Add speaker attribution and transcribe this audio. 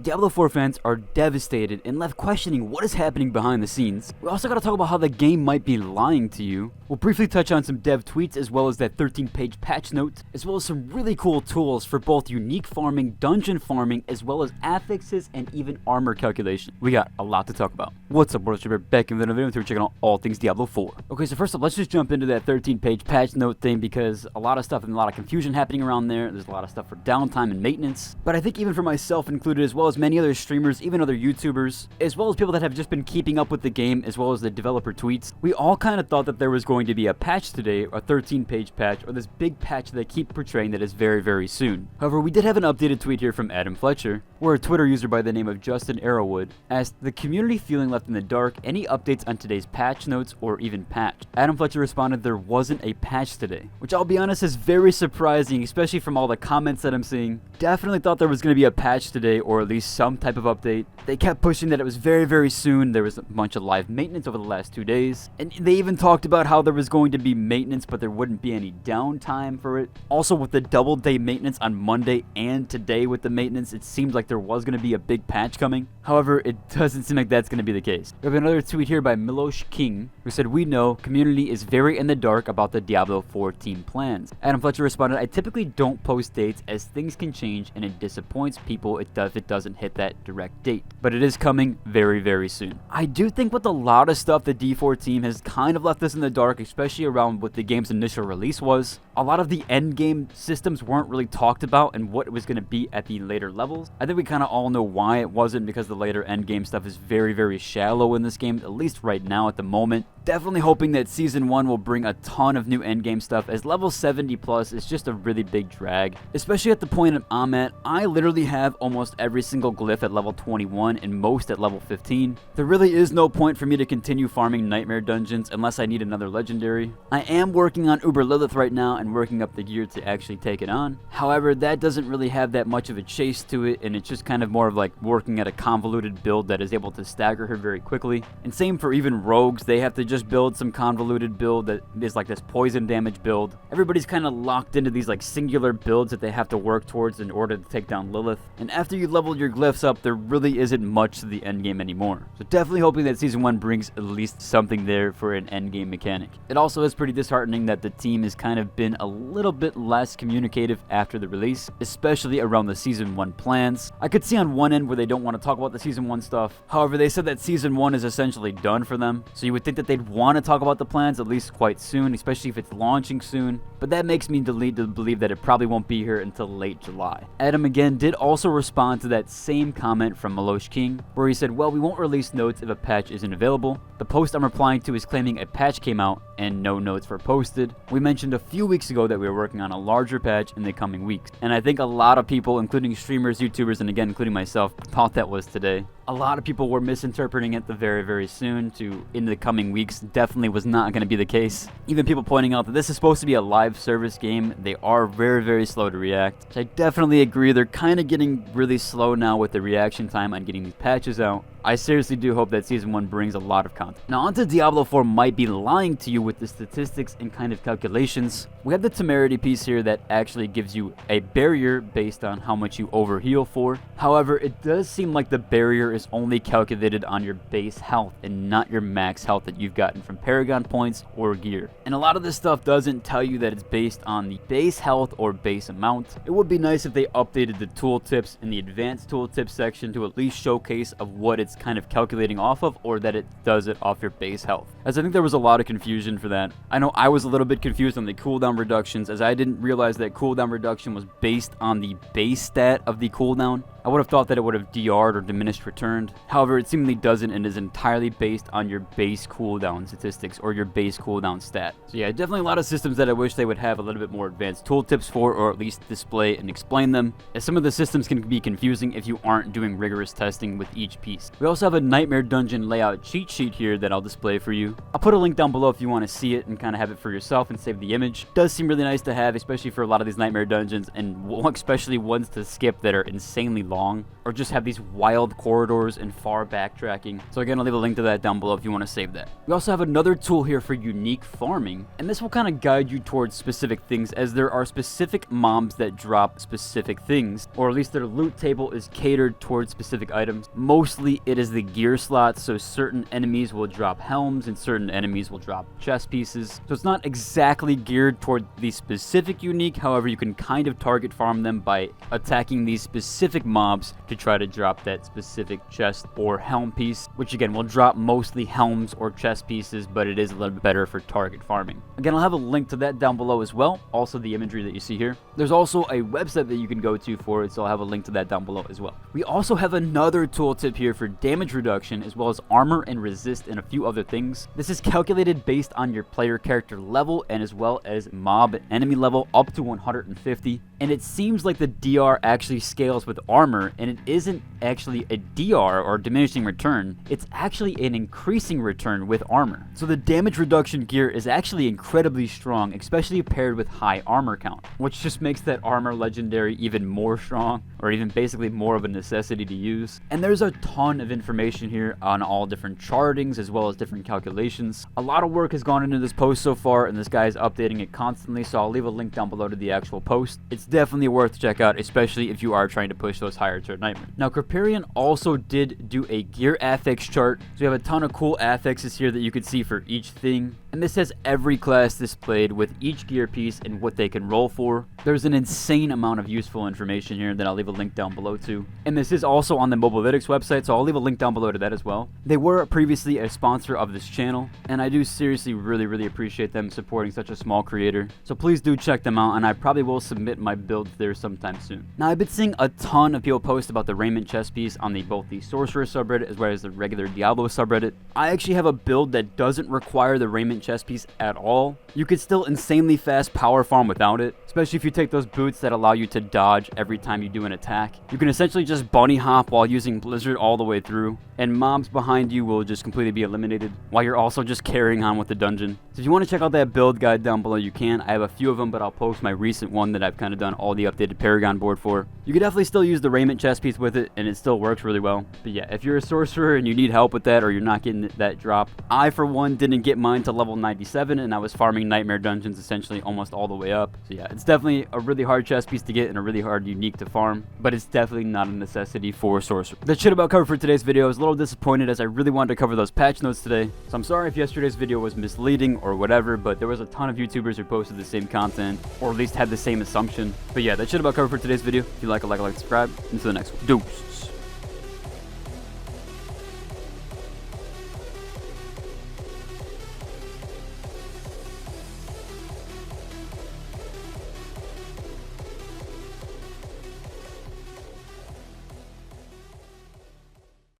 Speaker 1: Diablo 4 fans are devastated and left questioning what is happening behind the scenes. We also gotta talk about how the game might be lying to you. We'll briefly touch on some dev tweets as well as that 13-page patch note, as well as some really cool tools for both unique farming, dungeon farming, as well as affixes and even armor calculation. We got a lot to talk about. What's up, Sorcerer? Back in the video, we're checking out all things Diablo 4. Okay, so first up, let's just jump into that 13-page patch note thing because a lot of stuff and a lot of confusion happening around there. There's a lot of stuff for downtime and maintenance. But I think even for myself included, as well as many other streamers, even other YouTubers, as well as people that have just been keeping up with the game, as well as the developer tweets, we all kind of thought that there was going to be a patch today, a 13-page patch, or this big patch that they keep portraying that is very, very soon. However, we did have an updated tweet here from Adam Fletcher, where a Twitter user by the name of Justin Arrowwood asked, "The community feeling left in the dark, any updates on today's patch notes or even patch?" Adam Fletcher responded, "There wasn't a patch today," which I'll be honest is very surprising, especially from all the comments that I'm seeing. Definitely thought there was going to be a patch today, or at least some type of update. They kept pushing that it was very, very soon. There was a bunch of live maintenance over the last 2 days, and they even talked about how there was going to be maintenance, but there wouldn't be any downtime for it. Also, with the double day maintenance on Monday and today with the maintenance, it seems like there was going to be a big patch coming. However, it doesn't seem like that's going to be the case. We have another tweet here by Milosh King, who said, "We know community is very in the dark about the Diablo 4 team plans." Adam Fletcher responded, "I typically don't post dates as things can change and it disappoints people if it doesn't hit that direct date. But it is coming very, very soon." I do think with a lot of stuff, the D4 team has kind of left us in the dark, especially around what the game's initial release was. A lot of the end game systems weren't really talked about and what it was going to be at the later levels. I think we kind of all know why it wasn't, because the later end game stuff is very, very shallow in this game, at least right now at the moment. Definitely hoping that Season 1 will bring a ton of new endgame stuff, as level 70 plus is just a really big drag. Especially at the point I'm at, I literally have almost every single glyph at level 21 and most at level 15. There really is no point for me to continue farming nightmare dungeons unless I need another legendary. I am working on Uber Lilith right now and working up the gear to actually take it on. However, that doesn't really have that much of a chase to it, and it's just kind of more of like working at a convoluted build that is able to stagger her very quickly. And same for even rogues, they have to just build some convoluted build that is like this poison damage build. Everybody's kind of locked into these like singular builds that they have to work towards in order to take down Lilith. And after you level your glyphs up, there really isn't much to the endgame anymore. So definitely hoping that Season 1 brings at least something there for an endgame mechanic. It also is pretty disheartening that the team has kind of been a little bit less communicative after the release, especially around the Season 1 plans. I could see on one end where they don't want to talk about the Season 1 stuff. However, they said that Season 1 is essentially done for them, so you would think that they'd want to talk about the plans at least quite soon, especially if it's launching soon. But that makes me lead to believe that it probably won't be here until late July. Adam again did also respond to that same comment from Milosh King, where he said, "Well, we won't release notes if a patch isn't available. The post I'm replying to is claiming a patch came out and no notes were posted. We mentioned a few weeks ago that we were working on a larger patch in the coming weeks." And I think a lot of people, including streamers, YouTubers, and again, including myself, thought that was today. A lot of people were misinterpreting it the very, very soon to in the coming weeks. Definitely was not going to be the case. Even people pointing out that this is supposed to be a live service game. They are very, very slow to react, which I definitely agree. They're kind of getting really slow now with the reaction time on getting these patches out. I seriously do hope that Season 1 brings a lot of content. Now onto Diablo 4 might be lying to you with the statistics and kind of calculations. We have the temerity piece here that actually gives you a barrier based on how much you overheal for. However, it does seem like the barrier is only calculated on your base health and not your max health that you've gotten from Paragon points or gear. And a lot of this stuff doesn't tell you that it's based on the base health or base amount. It would be nice if they updated the tooltips in the advanced tooltips section to at least showcase of what it's kind of calculating off of, or that it does it off your base health, as I think there was a lot of confusion for that. I know I was a little bit confused on the cooldown reductions, as I didn't realize that cooldown reduction was based on the base stat of the cooldown. I would have thought that it would have DR'd or diminished returned. However, it seemingly doesn't and is entirely based on your base cooldown statistics or your base cooldown stat. So yeah, definitely a lot of systems that I wish they would have a little bit more advanced tooltips for, or at least display and explain them, as some of the systems can be confusing if you aren't doing rigorous testing with each piece. We also have a Nightmare Dungeon layout cheat sheet here that I'll display for you. I'll put a link down below if you want to see it and kind of have it for yourself and save the image. It does seem really nice to have, especially for a lot of these Nightmare Dungeons, and especially ones to skip that are insanely long. long, or just have these wild corridors and far backtracking. So again, I'll leave a link to that down below if you want to save that. We also have another tool here for unique farming, and this will kind of guide you towards specific things, as there are specific mobs that drop specific things, or at least their loot table is catered towards specific items. Mostly it is the gear slots, so certain enemies will drop helms and certain enemies will drop chest pieces. So it's not exactly geared toward the specific unique, however you can kind of target farm them by attacking these specific mobs to try to drop that specific chest or helm piece, which again will drop mostly helms or chest pieces, but it is a little bit better for target farming. Again, I'll have a link to that down below as well, also the imagery that you see here. There's also a website that you can go to for it, so I'll have a link to that down below as well. We also have another tooltip here for damage reduction, as well as armor and resist and a few other things. This is calculated based on your player character level and as well as mob and enemy level up to 150, and it seems like the DR actually scales with armor, and it isn't actually a DR or diminishing return, it's actually an increasing return with armor. So the damage reduction gear is actually incredibly strong, especially paired with high armor count, which just makes that armor legendary even more strong, or even basically more of a necessity to use. And there's a ton of information here on all different chartings as well as different calculations. A lot of work has gone into this post so far, and this guy is updating it constantly, so I'll leave a link down below to the actual post. It's definitely worth to check out, especially if you are trying to push those higher tier nightmares. Now, Kripparrian also did do a gear affix chart, so you have a ton of cool affixes here that you can see for each thing. And this has every class displayed with each gear piece and what they can roll for. There's an insane amount of useful information here that I'll leave a link down below to. And this is also on the Mobilytics website, so I'll leave a link down below to that as well. They were previously a sponsor of this channel, and I do seriously really appreciate them supporting such a small creator. So please do check them out, and I probably will submit my build there sometime soon. Now, I've been seeing a ton of people post about the raiment chest piece on both the Sorcerer subreddit as well as the regular Diablo subreddit. I actually have a build that doesn't require the raiment chest piece at all. You could still insanely fast power farm without it, especially if you take those boots that allow you to dodge every time you do an attack. You can essentially just bunny hop while using Blizzard all the way through, and mobs behind you will just completely be eliminated while you're also just carrying on with the dungeon. So if you want to check out that build guide down below, you can. I have a few of them, but I'll post my recent one that I've kind of done all the updated Paragon board for. You could definitely still use the raiment chest piece with it, and it still works really well. But yeah, if you're a sorcerer and you need help with that, or you're not getting that drop, I for one didn't get mine to level 97, and I was farming nightmare dungeons essentially almost all the way up. So yeah, it's definitely a really hard chest piece to get and a really hard unique to farm, but it's definitely not a necessity for a sorcerer. That's shit about covered for today's video. I was a little disappointed as I really wanted to cover those patch notes today, so I'm sorry if yesterday's video was misleading or whatever, but there was a ton of YouTubers who posted the same content, or at least had the same assumption. But yeah, that's shit about covered for today's video. If you like it, subscribe. Until the next one. Deuce.